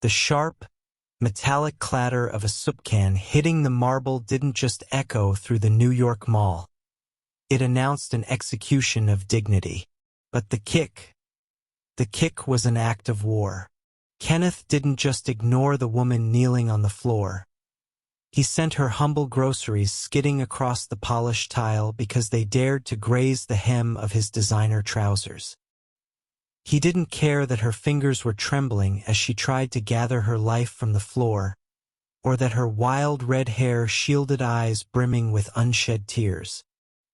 The sharp, metallic clatter of a soup can hitting the marble didn't just echo through the New York Mall. It announced an execution of dignity. But the kick was an act of war. Kenneth didn't just ignore the woman kneeling on the floor. He sent her humble groceries skidding across the polished tile because they dared to graze the hem of his designer trousers. He didn't care that her fingers were trembling as she tried to gather her life from the floor, or that her wild red hair shielded eyes brimming with unshed tears.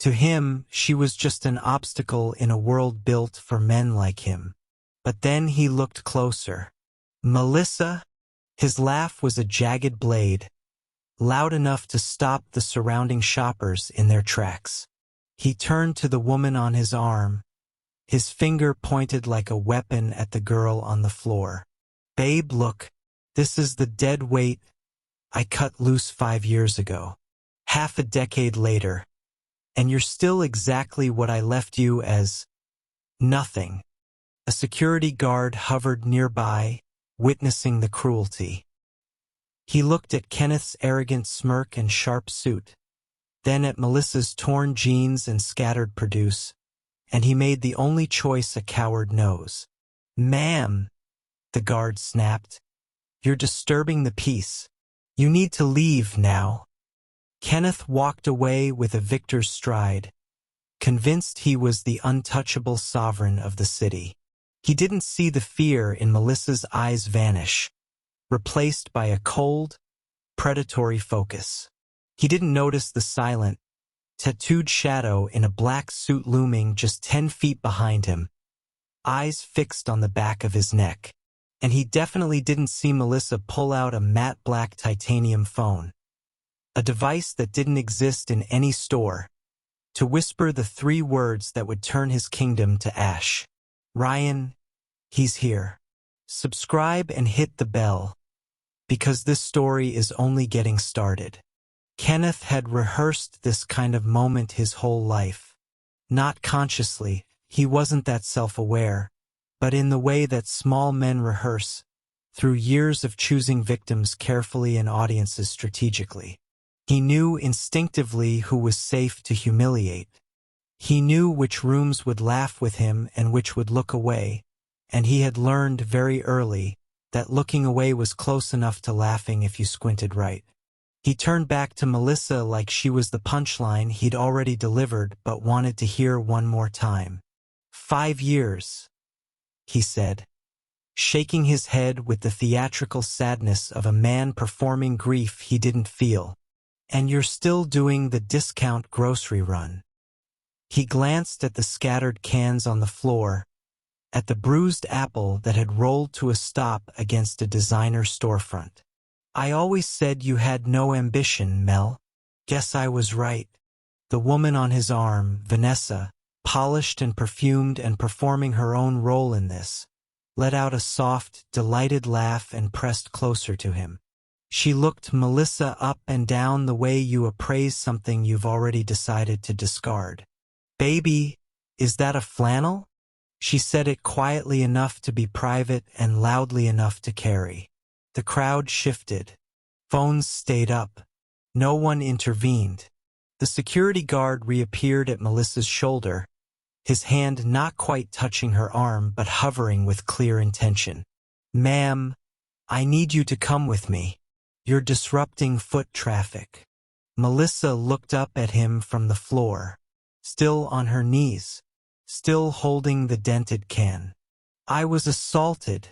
To him, she was just an obstacle in a world built for men like him. But then he looked closer. Melissa? His laugh was a jagged blade, loud enough to stop the surrounding shoppers in their tracks. He turned to the woman on his arm, his finger pointed like a weapon at the girl on the floor. "Babe, look, this is the dead weight I cut loose 5 years ago. Half a decade later. And you're still exactly what I left you as. Nothing." A security guard hovered nearby, witnessing the cruelty. He looked at Kenneth's arrogant smirk and sharp suit, then at Melissa's torn jeans and scattered produce, and he made the only choice a coward knows. "Ma'am," the guard snapped, "you're disturbing the peace. You need to leave now." Kenneth walked away with a victor's stride, convinced he was the untouchable sovereign of the city. He didn't see the fear in Melissa's eyes vanish, replaced by a cold, predatory focus. He didn't notice the silent, tattooed shadow in a black suit looming just 10 feet behind him, eyes fixed on the back of his neck. And he definitely didn't see Melissa pull out a matte black titanium phone, a device that didn't exist in any store, to whisper the 3 words that would turn his kingdom to ash. "Ryan, he's here. Subscribe and hit the bell, because this story is only getting started." Kenneth had rehearsed this kind of moment his whole life. Not consciously, he wasn't that self-aware, but in the way that small men rehearse, through years of choosing victims carefully and audiences strategically. He knew instinctively who was safe to humiliate. He knew which rooms would laugh with him and which would look away, and he had learned very early that looking away was close enough to laughing if you squinted right. He turned back to Melissa like she was the punchline he'd already delivered but wanted to hear one more time. 5 years, he said, shaking his head with the theatrical sadness of a man performing grief he didn't feel. "And you're still doing the discount grocery run." He glanced at the scattered cans on the floor, at the bruised apple that had rolled to a stop against a designer storefront. "I always said you had no ambition, Mel. Guess I was right." The woman on his arm, Vanessa, polished and perfumed and performing her own role in this, let out a soft, delighted laugh and pressed closer to him. She looked Melissa up and down the way you appraise something you've already decided to discard. "Baby, is that a flannel?" She said it quietly enough to be private and loudly enough to carry. The crowd shifted. Phones stayed up. No one intervened. The security guard reappeared at Melissa's shoulder, his hand not quite touching her arm but hovering with clear intention. "Ma'am, I need you to come with me. You're disrupting foot traffic." Melissa looked up at him from the floor, still on her knees, still holding the dented can. "I was assaulted,"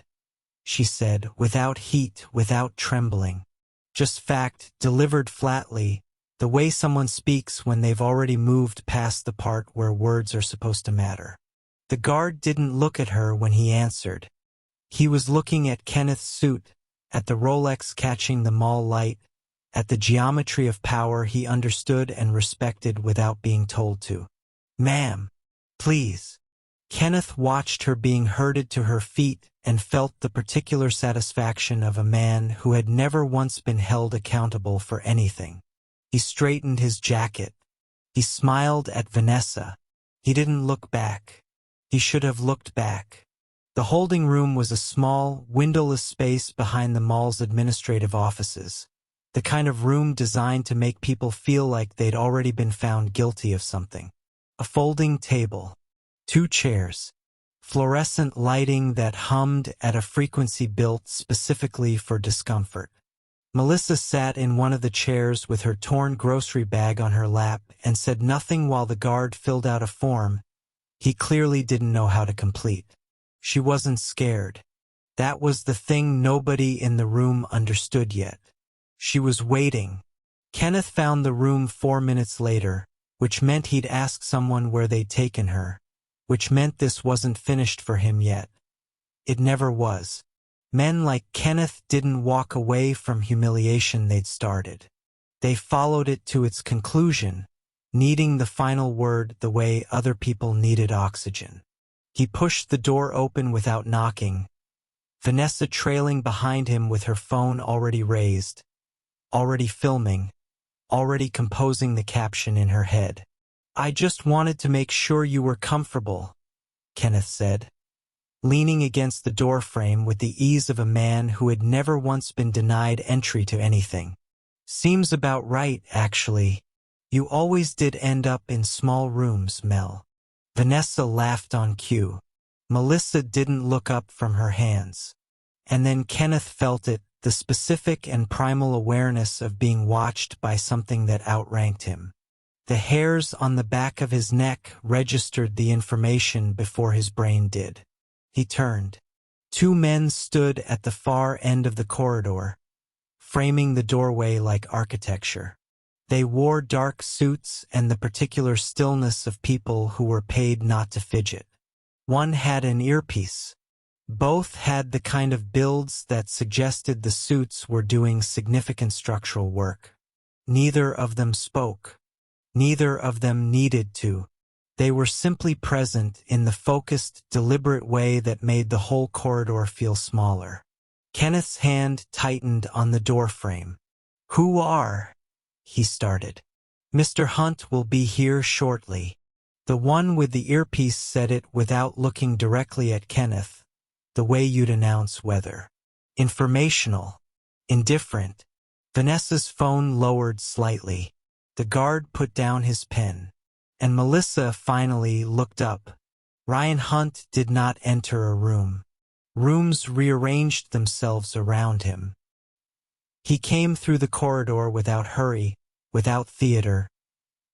she said, without heat, without trembling. Just fact, delivered flatly, the way someone speaks when they've already moved past the part where words are supposed to matter. The guard didn't look at her when he answered. He was looking at Kenneth's suit, at the Rolex catching the mall light, at the geometry of power he understood and respected without being told to. "Ma'am, please." Kenneth watched her being herded to her feet and felt the particular satisfaction of a man who had never once been held accountable for anything. He straightened his jacket. He smiled at Vanessa. He didn't look back. He should have looked back. The holding room was a small, windowless space behind the mall's administrative offices, the kind of room designed to make people feel like they'd already been found guilty of something. A folding table, 2 chairs, fluorescent lighting that hummed at a frequency built specifically for discomfort. Melissa sat in one of the chairs with her torn grocery bag on her lap and said nothing while the guard filled out a form he clearly didn't know how to complete. She wasn't scared. That was the thing nobody in the room understood yet. She was waiting. Kenneth found the room 4 minutes later, which meant he'd asked someone where they'd taken her, which meant this wasn't finished for him yet. It never was. Men like Kenneth didn't walk away from humiliation they'd started. They followed it to its conclusion, needing the final word the way other people needed oxygen. He pushed the door open without knocking, Vanessa trailing behind him with her phone already raised, already filming, already composing the caption in her head. "I just wanted to make sure you were comfortable," Kenneth said, leaning against the doorframe with the ease of a man who had never once been denied entry to anything. "Seems about right, actually. You always did end up in small rooms, Mel." Vanessa laughed on cue. Melissa didn't look up from her hands. And then Kenneth felt it, the specific and primal awareness of being watched by something that outranked him. The hairs on the back of his neck registered the information before his brain did. He turned. 2 men stood at the far end of the corridor, framing the doorway like architecture. They wore dark suits and the particular stillness of people who were paid not to fidget. One had an earpiece. Both had the kind of builds that suggested the suits were doing significant structural work. Neither of them spoke. Neither of them needed to. They were simply present in the focused, deliberate way that made the whole corridor feel smaller. Kenneth's hand tightened on the doorframe. "Who are?" he started. "Mr. Hunt will be here shortly." The one with the earpiece said it without looking directly at Kenneth, the way you'd announce weather. Informational. Indifferent. Vanessa's phone lowered slightly. The guard put down his pen. And Melissa finally looked up. Ryan Hunt did not enter a room. Rooms rearranged themselves around him. He came through the corridor without hurry, without theater.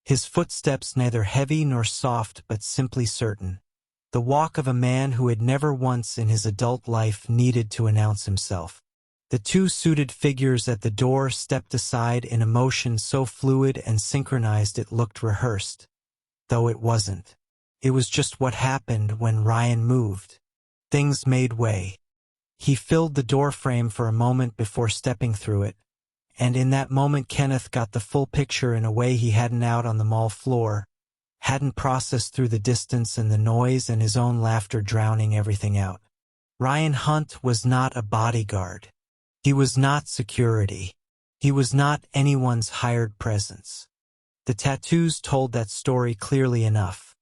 His footsteps neither heavy nor soft but simply certain. The walk of a man who had never once in his adult life needed to announce himself. The 2 suited figures at the door stepped aside in a motion so fluid and synchronized it looked rehearsed. Though it wasn't. It was just what happened when Ryan moved. Things made way. He filled the doorframe for a moment before stepping through it, and in that moment Kenneth got the full picture in a way he hadn't out on the mall floor, hadn't processed through the distance and the noise and his own laughter drowning everything out. Ryan Hunt was not a bodyguard. He was not security. He was not anyone's hired presence. The tattoos told that story clearly enough.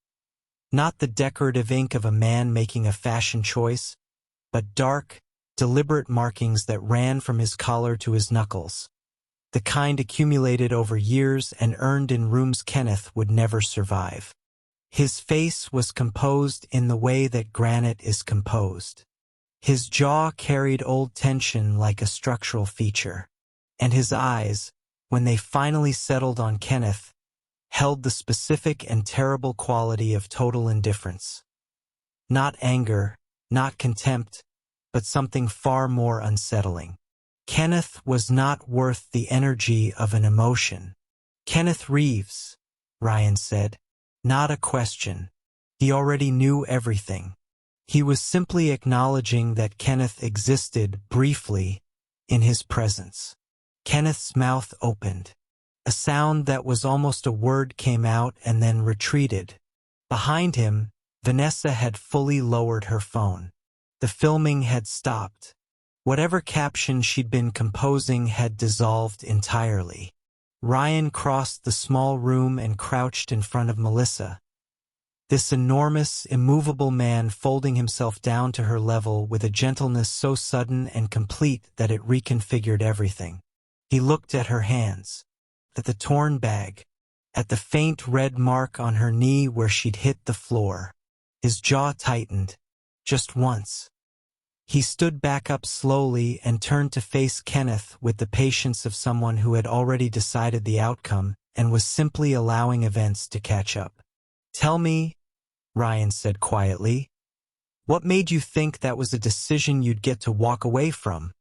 Not the decorative ink of a man making a fashion choice, but dark, deliberate markings that ran from his collar to his knuckles. The kind accumulated over years and earned in rooms Kenneth would never survive. His face was composed in the way that granite is composed. His jaw carried old tension like a structural feature. And his eyes, when they finally settled on Kenneth, held the specific and terrible quality of total indifference. Not anger, not contempt, but something far more unsettling. Kenneth was not worth the energy of an emotion. "Kenneth Reeves," Ryan said. Not a question. He already knew everything. He was simply acknowledging that Kenneth existed briefly in his presence. Kenneth's mouth opened. A sound that was almost a word came out and then retreated. Behind him, Vanessa had fully lowered her phone. The filming had stopped. Whatever caption she'd been composing had dissolved entirely. Ryan crossed the small room and crouched in front of Melissa. This enormous, immovable man folding himself down to her level with a gentleness so sudden and complete that it reconfigured everything. He looked at her hands, at the torn bag, at the faint red mark on her knee where she'd hit the floor. His jaw tightened, just once. He stood back up slowly and turned to face Kenneth with the patience of someone who had already decided the outcome and was simply allowing events to catch up. "Tell me," Ryan said quietly, "what made you think that was a decision you'd get to walk away from?"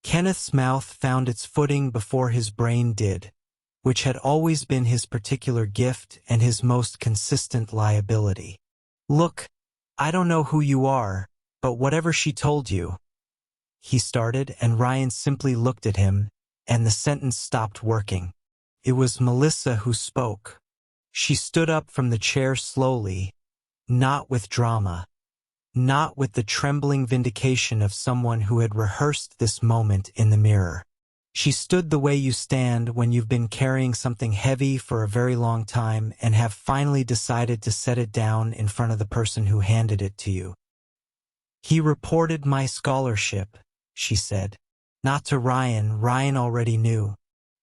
Kenneth's mouth found its footing before his brain did, which had always been his particular gift and his most consistent liability. "Look, I don't know who you are, but whatever she told you," he started, and Ryan simply looked at him, and the sentence stopped working. It was Melissa who spoke. She stood up from the chair slowly, not with drama, not with the trembling vindication of someone who had rehearsed this moment in the mirror. She stood the way you stand when you've been carrying something heavy for a very long time and have finally decided to set it down in front of the person who handed it to you. "He reported my scholarship," she said. Not to Ryan, Ryan already knew.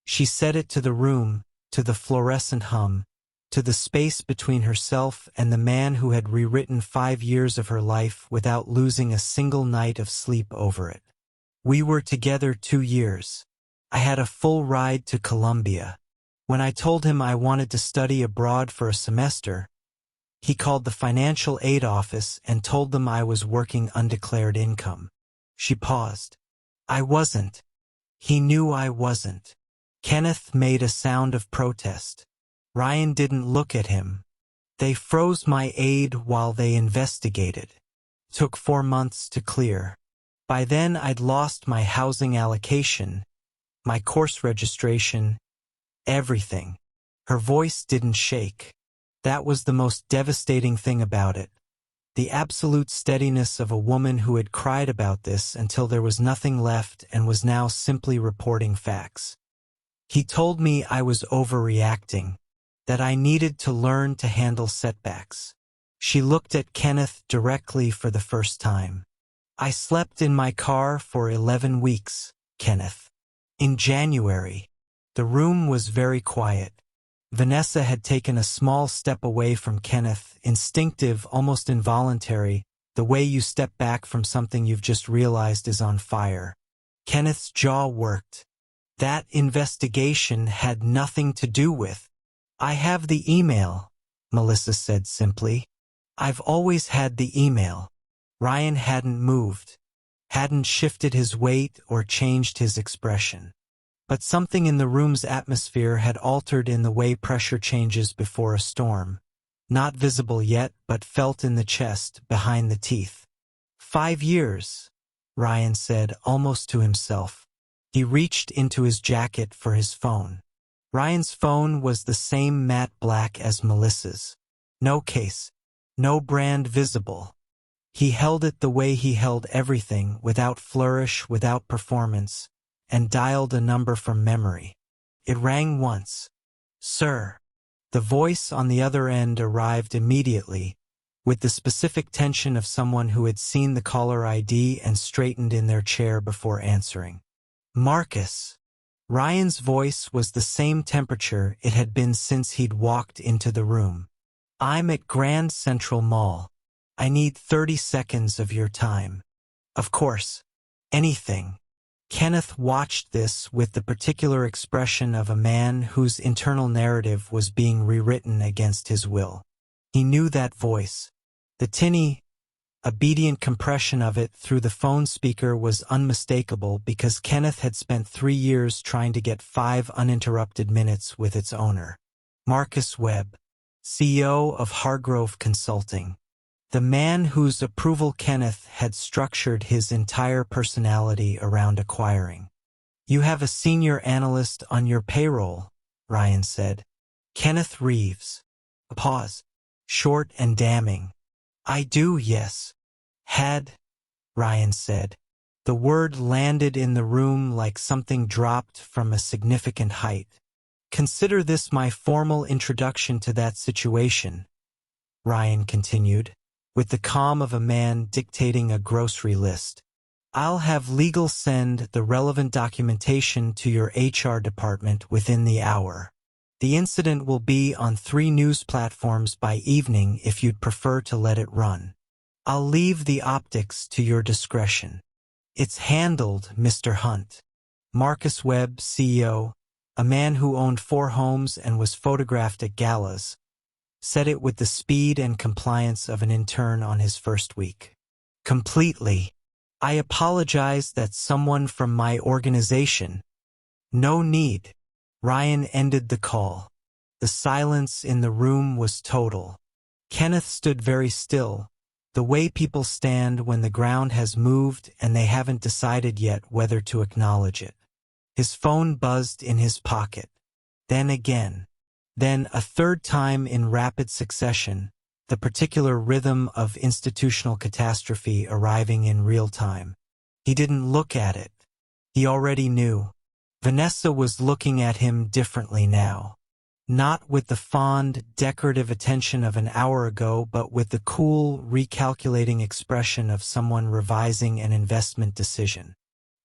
She said it to the room, to the fluorescent hum, to the space between herself and the man who had rewritten 5 years of her life without losing a single night of sleep over it. "We were together 2 years. I had a full ride to Columbia. When I told him I wanted to study abroad for a semester, he called the financial aid office and told them I was working undeclared income." She paused. "I wasn't. He knew I wasn't." Kenneth made a sound of protest. Ryan didn't look at him. "They froze my aid while they investigated. Took 4 months to clear. By then I'd lost my housing allocation, my course registration, everything." Her voice didn't shake. That was the most devastating thing about it. The absolute steadiness of a woman who had cried about this until there was nothing left and was now simply reporting facts. "He told me I was overreacting, that I needed to learn to handle setbacks." She looked at Kenneth directly for the first time. "I slept in my car for 11 weeks, Kenneth. In January." The room was very quiet. Vanessa had taken a small step away from Kenneth, instinctive, almost involuntary, the way you step back from something you've just realized is on fire. Kenneth's jaw worked. "That investigation had nothing to do with—" "I have the email," Melissa said simply. "I've always had the email." Ryan hadn't moved, hadn't shifted his weight or changed his expression. But something in the room's atmosphere had altered in the way pressure changes before a storm. Not visible yet, but felt in the chest, behind the teeth. 5 years, Ryan said, almost to himself. He reached into his jacket for his phone. Ryan's phone was the same matte black as Melissa's. No case, no brand visible. He held it the way he held everything, without flourish, without performance, and dialed a number from memory. It rang once. "Sir." The voice on the other end arrived immediately, with the specific tension of someone who had seen the caller ID and straightened in their chair before answering. "Marcus." Ryan's voice was the same temperature it had been since he'd walked into the room. "I'm at Grand Central Mall. I need 30 seconds of your time." "Of course. Anything." Kenneth watched this with the particular expression of a man whose internal narrative was being rewritten against his will. He knew that voice. The tinny, obedient compression of it through the phone speaker was unmistakable because Kenneth had spent 3 years trying to get 5 uninterrupted minutes with its owner. Marcus Webb, CEO of Hargrove Consulting. The man whose approval Kenneth had structured his entire personality around acquiring. "You have a senior analyst on your payroll," Ryan said. "Kenneth Reeves." A pause, short and damning. "I do, yes." "Had," Ryan said. The word landed in the room like something dropped from a significant height. "Consider this my formal introduction to that situation. Ryan continued, with the calm of a man dictating a grocery list. I'll have legal send the relevant documentation to your HR department within the hour. The incident will be on 3 news platforms by evening if you'd prefer to let it run. I'll leave the optics to your discretion. It's handled, Mr. Hunt. Marcus Webb, CEO, a man who owned 4 homes and was photographed at galas, said it with the speed and compliance of an intern on his first week. Completely. I apologize that someone from my organization. No need. Ryan ended the call. The silence in the room was total. Kenneth stood very still, the way people stand when the ground has moved and they haven't decided yet whether to acknowledge it. His phone buzzed in his pocket. Then again. Then a third time in rapid succession, the particular rhythm of institutional catastrophe arriving in real time. He didn't look at it. He already knew. Vanessa was looking at him differently now. Not with the fond, decorative attention of an hour ago, but with the cool, recalculating expression of someone revising an investment decision.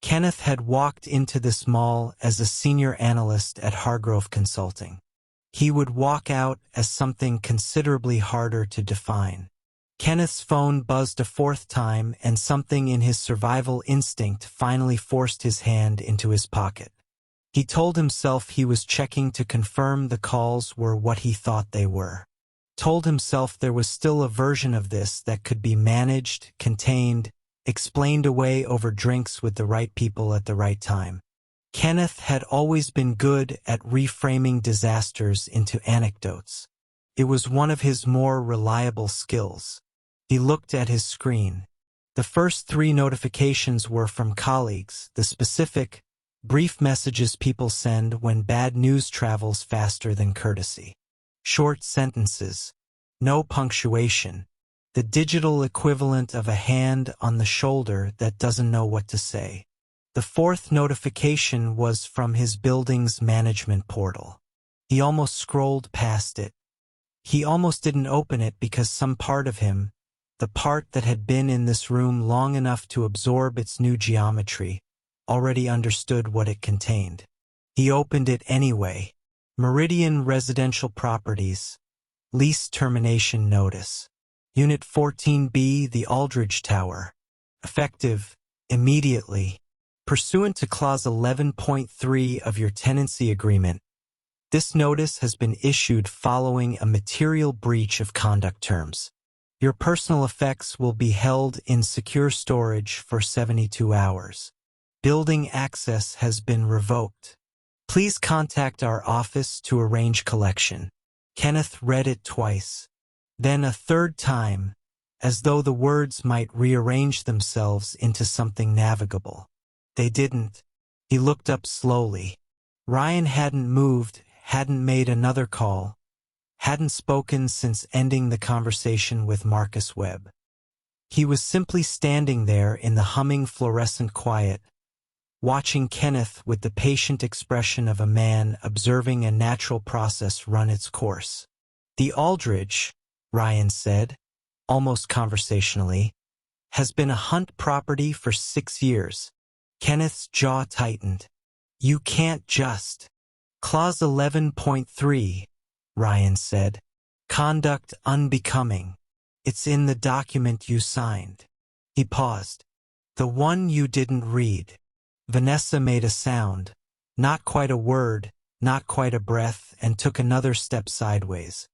Kenneth had walked into this mall as a senior analyst at Hargrove Consulting. He would walk out as something considerably harder to define. Kenneth's phone buzzed a 4th time, and something in his survival instinct finally forced his hand into his pocket. He told himself he was checking to confirm the calls were what he thought they were. Told himself there was still a version of this that could be managed, contained, explained away over drinks with the right people at the right time. Kenneth had always been good at reframing disasters into anecdotes. It was one of his more reliable skills. He looked at his screen. The first 3 notifications were from colleagues, the specific, brief messages people send when bad news travels faster than courtesy. Short sentences. No punctuation. The digital equivalent of a hand on the shoulder that doesn't know what to say. The 4th notification was from his building's management portal. He almost scrolled past it. He almost didn't open it because some part of him, the part that had been in this room long enough to absorb its new geometry, already understood what it contained. He opened it anyway. Meridian Residential Properties. Lease termination notice. Unit 14B, the Aldridge Tower. Effective immediately. Pursuant to Clause 11.3 of your tenancy agreement, this notice has been issued following a material breach of conduct terms. Your personal effects will be held in secure storage for 72 hours. Building access has been revoked. Please contact our office to arrange collection. Kenneth read it twice, then a 3rd time, as though the words might rearrange themselves into something navigable. They didn't. He looked up slowly. Ryan hadn't moved, hadn't made another call, hadn't spoken since ending the conversation with Marcus Webb. He was simply standing there in the humming fluorescent quiet, watching Kenneth with the patient expression of a man observing a natural process run its course. The Aldridge, Ryan said, almost conversationally, has been a Hunt property for 6 years. Kenneth's jaw tightened. You can't just. Clause 11.3, Ryan said. Conduct unbecoming. It's in the document you signed. He paused. The one you didn't read. Vanessa made a sound, not quite a word, not quite a breath, and took another step sideways.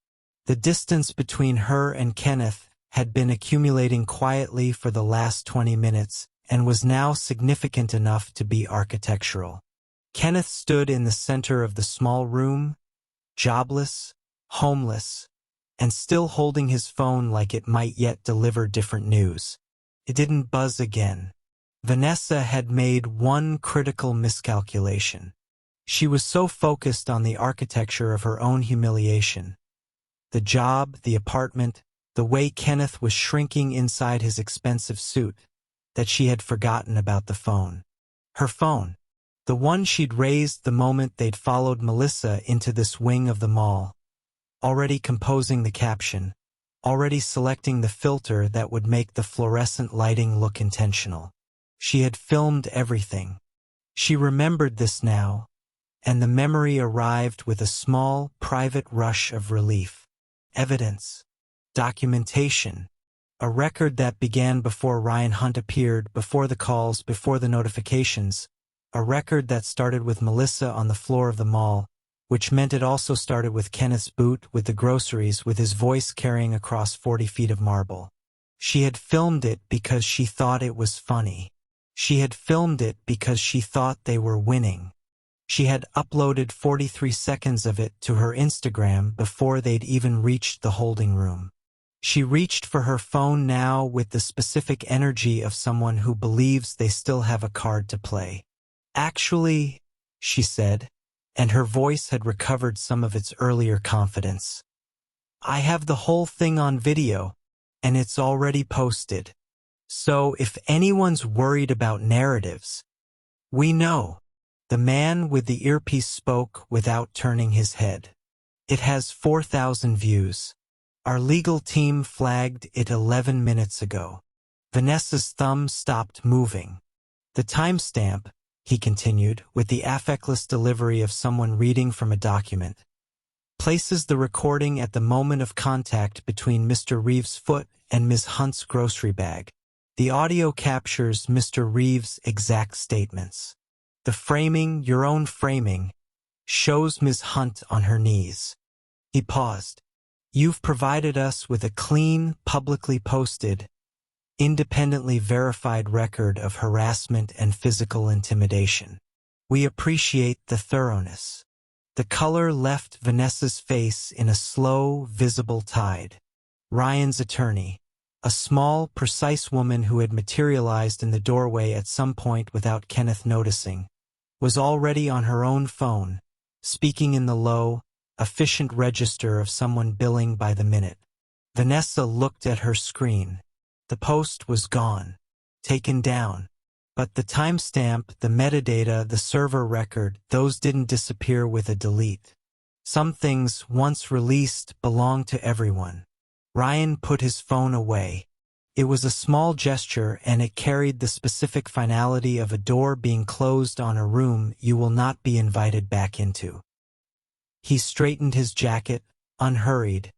The distance between her and Kenneth had been accumulating quietly for the last 20 minutes, and was now significant enough to be architectural. Kenneth stood in the center of the small room, jobless, homeless, and still holding his phone like it might yet deliver different news. It didn't buzz again. Vanessa had made one critical miscalculation. She was so focused on the architecture of her own humiliation. The job, the apartment, the way Kenneth was shrinking inside his expensive suit, that she had forgotten about the phone. Her phone. The one she'd raised the moment they'd followed Melissa into this wing of the mall. Already composing the caption. already selecting the filter that would make the fluorescent lighting look intentional. She had filmed everything. She remembered this now, and the memory arrived with a small, private rush of relief. Evidence. Documentation. A record that began before Ryan Hunt appeared, before the calls, before the notifications. A record that started with Melissa on the floor of the mall, which meant it also started with Kenneth's boot, with the groceries, with his voice carrying across 40 feet of marble. She had filmed it because she thought it was funny. She had filmed it because she thought they were winning. She had uploaded 43 seconds of it to her Instagram before they'd even reached the holding room. She reached for her phone now with the specific energy of someone who believes they still have a card to play. "Actually," she said, and her voice had recovered some of its earlier confidence, "I have the whole thing on video, and it's already posted. So if anyone's worried about narratives, we know." The man with the earpiece spoke without turning his head. "It has 4,000 views. Our legal team flagged it 11 minutes ago." Vanessa's thumb stopped moving. "The timestamp," he continued, with the affectless delivery of someone reading from a document, "places the recording at the moment of contact between Mr. Reeves' foot and Ms. Hunt's grocery bag. The audio captures Mr. Reeves' exact statements. The framing, your own framing, shows Ms. Hunt on her knees." He paused. "You've provided us with a clean, publicly posted, independently verified record of harassment and physical intimidation. We appreciate the thoroughness." The color left Vanessa's face in a slow, visible tide. Ryan's attorney, a small, precise woman who had materialized in the doorway at some point without Kenneth noticing, was already on her own phone, speaking in the low, efficient register of someone billing by the minute. Vanessa looked at her screen. The post was gone, taken down. But the timestamp, the metadata, the server record, those didn't disappear with a delete. Some things, once released, belong to everyone. Ryan put his phone away. It was a small gesture, and it carried the specific finality of a door being closed on a room you will not be invited back into. He straightened his jacket, unhurried,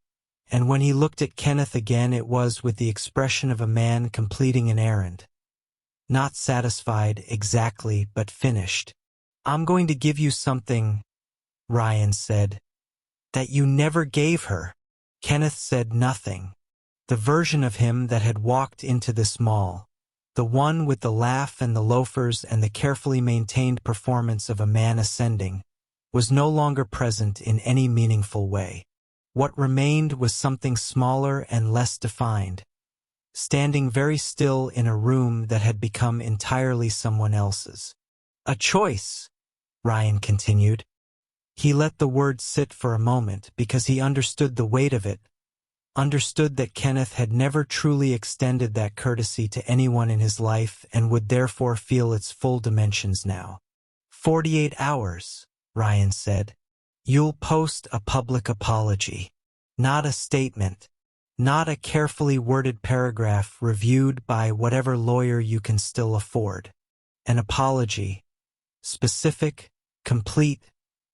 and when he looked at Kenneth again it was with the expression of a man completing an errand. Not satisfied exactly, but finished. "I'm going to give you something," Ryan said, "that you never gave her." Kenneth said nothing. The version of him that had walked into this mall, the one with the laugh and the loafers and the carefully maintained performance of a man ascending, was no longer present in any meaningful way. What remained was something smaller and less defined, standing very still in a room that had become entirely someone else's. "A choice," Ryan continued. He let the word sit for a moment because he understood the weight of it, understood that Kenneth had never truly extended that courtesy to anyone in his life and would therefore feel its full dimensions now. 48 hours, Ryan said. "You'll post a public apology, not a statement, not a carefully worded paragraph reviewed by whatever lawyer you can still afford. An apology, specific, complete,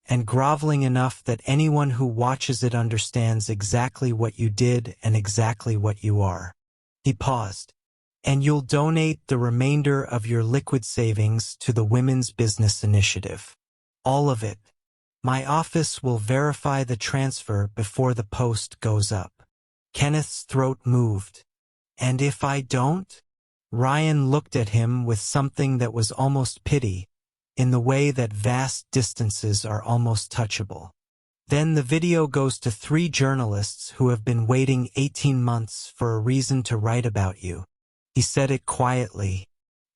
and groveling enough that anyone who watches it understands exactly what you did and exactly what you are." He paused. "And you'll donate the remainder of your liquid savings to the Women's Business Initiative. All of it. My office will verify the transfer before the post goes up." Kenneth's throat moved. "And if I don't?" Ryan looked at him with something that was almost pity, in the way that vast distances are almost touchable. "Then the video goes to 3 journalists who have been waiting 18 months for a reason to write about you." He said it quietly.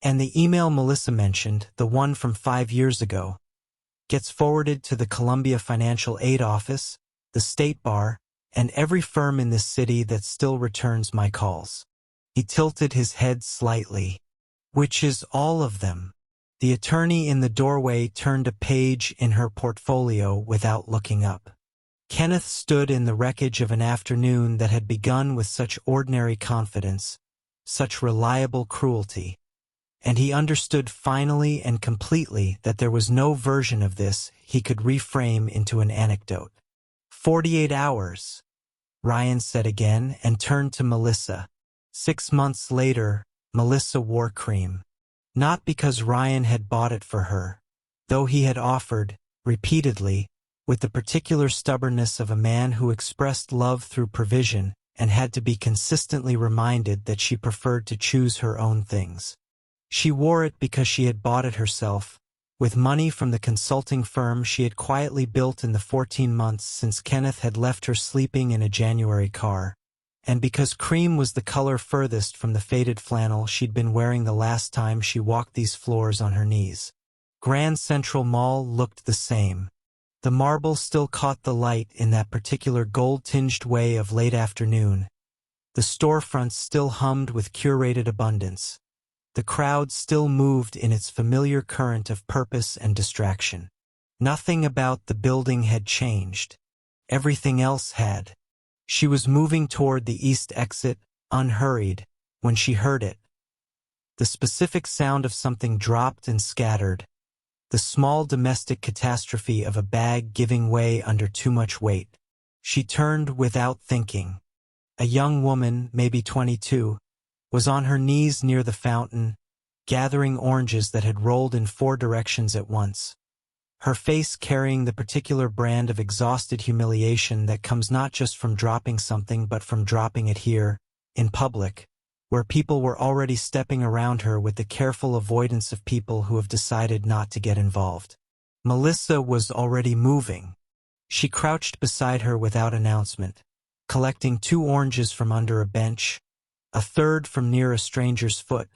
"And the email Melissa mentioned, the one from 5 years ago, gets forwarded to the Columbia Financial Aid Office, the State Bar, and every firm in this city that still returns my calls." He tilted his head slightly. "Which is all of them." The attorney in the doorway turned a page in her portfolio without looking up. Kenneth stood in the wreckage of an afternoon that had begun with such ordinary confidence, such reliable cruelty. And he understood finally and completely that there was no version of this he could reframe into an anecdote. 48 hours, Ryan said again and turned to Melissa. 6 months later, Melissa wore cream. Not because Ryan had bought it for her, though he had offered, repeatedly, with the particular stubbornness of a man who expressed love through provision and had to be consistently reminded that she preferred to choose her own things. She wore it because she had bought it herself, with money from the consulting firm she had quietly built in the 14 months since Kenneth had left her sleeping in a January car, and because cream was the color furthest from the faded flannel she'd been wearing the last time she walked these floors on her knees. Grand Central Mall looked the same. The marble still caught the light in that particular gold-tinged way of late afternoon. The storefronts still hummed with curated abundance. The crowd still moved in its familiar current of purpose and distraction. Nothing about the building had changed. Everything else had. She was moving toward the east exit, unhurried, when she heard it. The specific sound of something dropped and scattered. The small domestic catastrophe of a bag giving way under too much weight. She turned without thinking. A young woman, maybe 22, was on her knees near the fountain, gathering oranges that had rolled in 4 directions at once. Her face carrying the particular brand of exhausted humiliation that comes not just from dropping something but from dropping it here, in public, where people were already stepping around her with the careful avoidance of people who have decided not to get involved. Melissa was already moving. She crouched beside her without announcement, collecting 2 oranges from under a bench, a third from near a stranger's foot,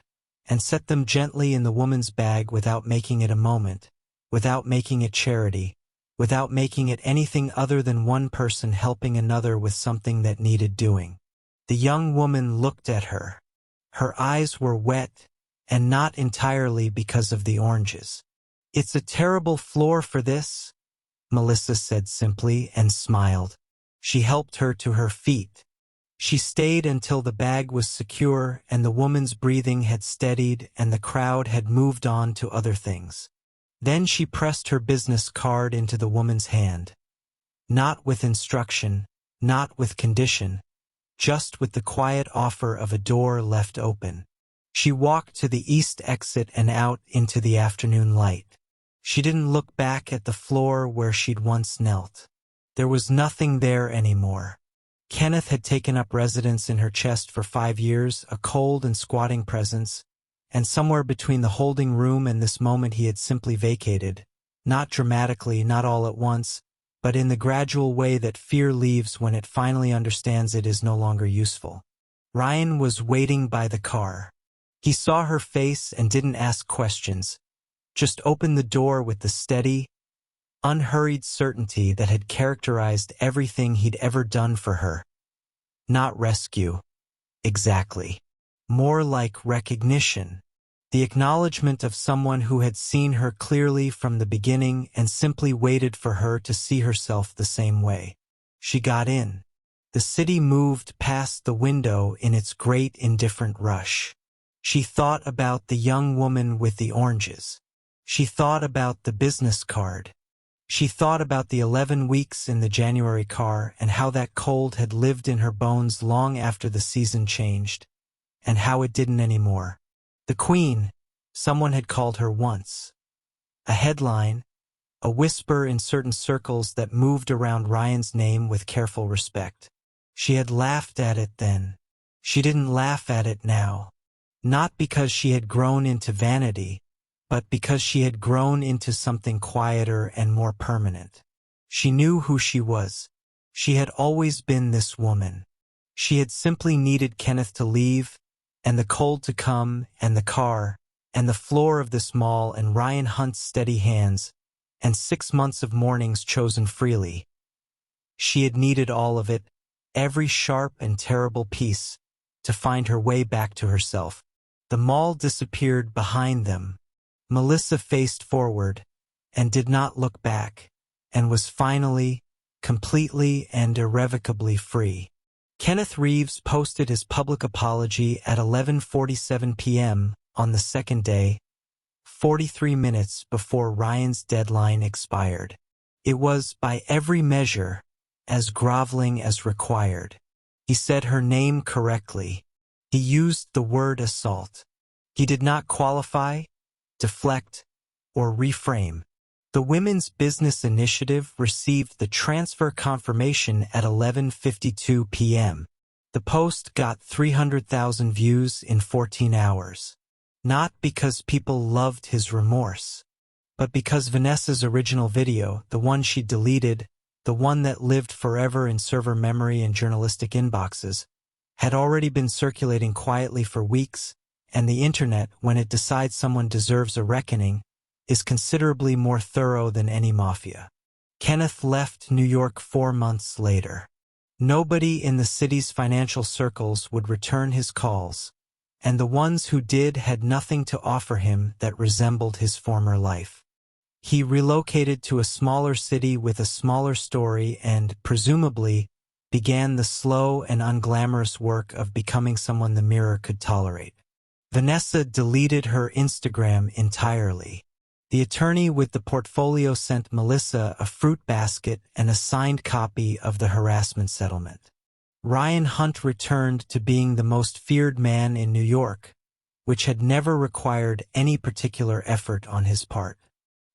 and set them gently in the woman's bag without making it a moment, without making it charity, without making it anything other than one person helping another with something that needed doing. The young woman looked at her. Her eyes were wet, and not entirely because of the oranges. "It's a terrible floor for this," Melissa said simply and smiled. She helped her to her feet. She stayed until the bag was secure and the woman's breathing had steadied and the crowd had moved on to other things. Then she pressed her business card into the woman's hand. Not with instruction, not with condition, just with the quiet offer of a door left open. She walked to the east exit and out into the afternoon light. She didn't look back at the floor where she'd once knelt. There was nothing there anymore. Kenneth had taken up residence in her chest for 5 years, a cold and squatting presence, and somewhere between the holding room and this moment he had simply vacated, not dramatically, not all at once, but in the gradual way that fear leaves when it finally understands it is no longer useful. Ryan was waiting by the car. He saw her face and didn't ask questions, just opened the door with the steady, unhurried certainty that had characterized everything he'd ever done for her. Not rescue. Exactly. More like recognition. The acknowledgement of someone who had seen her clearly from the beginning and simply waited for her to see herself the same way. She got in. The city moved past the window in its great indifferent rush. She thought about the young woman with the oranges. She thought about the business card. She thought about the 11 weeks in the January car and how that cold had lived in her bones long after the season changed, and how it didn't anymore. The Queen, someone had called her once. A headline, a whisper in certain circles that moved around Ryan's name with careful respect. She had laughed at it then. She didn't laugh at it now. Not because she had grown into vanity, but because she had grown into something quieter and more permanent. She knew who she was. She had always been this woman. She had simply needed Kenneth to leave, and the cold to come, and the car, and the floor of this mall, and Ryan Hunt's steady hands, and 6 months of mornings chosen freely. She had needed all of it, every sharp and terrible piece, to find her way back to herself. The mall disappeared behind them. Melissa faced forward, and did not look back, and was finally, completely and irrevocably free. Kenneth Reeves posted his public apology at 11:47 p.m. on the second day, 43 minutes before Ryan's deadline expired. It was, by every measure, as groveling as required. He said her name correctly. He used the word assault. He did not qualify, deflect, or reframe. The Women's Business Initiative received the transfer confirmation at 11:52 p.m. The post got 300,000 views in 14 hours. Not because people loved his remorse, but because Vanessa's original video, the one she deleted, the one that lived forever in server memory and journalistic inboxes, had already been circulating quietly for weeks, and the internet, when it decides someone deserves a reckoning, is considerably more thorough than any mafia. Kenneth left New York 4 months later. Nobody in the city's financial circles would return his calls, and the ones who did had nothing to offer him that resembled his former life. He relocated to a smaller city with a smaller story and, presumably, began the slow and unglamorous work of becoming someone the Mirror could tolerate. Vanessa deleted her Instagram entirely. The attorney with the portfolio sent Melissa a fruit basket and a signed copy of the harassment settlement. Ryan Hunt returned to being the most feared man in New York, which had never required any particular effort on his part.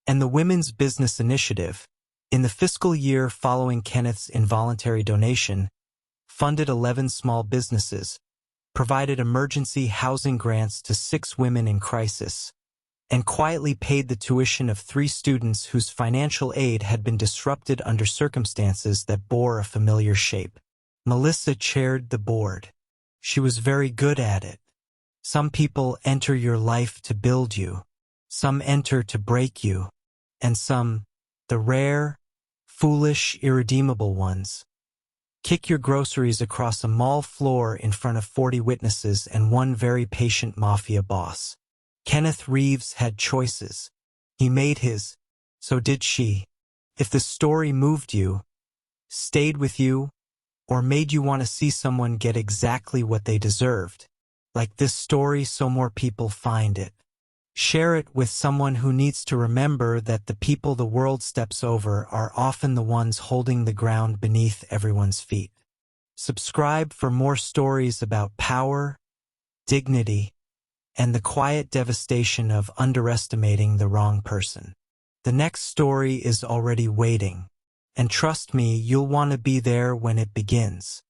And the Women's Business Initiative, in the fiscal year following Kenneth's involuntary donation, funded 11 small businesses, provided emergency housing grants to 6 women in crisis, and quietly paid the tuition of 3 students whose financial aid had been disrupted under circumstances that bore a familiar shape. Melissa chaired the board. She was very good at it. Some people enter your life to build you. Some enter to break you. And some, the rare, foolish, irredeemable ones, kick your groceries across a mall floor in front of 40 witnesses and one very patient mafia boss. Kenneth Reeves had choices. He made his. So did she. If the story moved you, stayed with you, or made you want to see someone get exactly what they deserved, like this story so more people find it, share it with someone who needs to remember that the people the world steps over are often the ones holding the ground beneath everyone's feet. Subscribe for more stories about power, dignity, and the quiet devastation of underestimating the wrong person. The next story is already waiting, and trust me, you'll want to be there when it begins.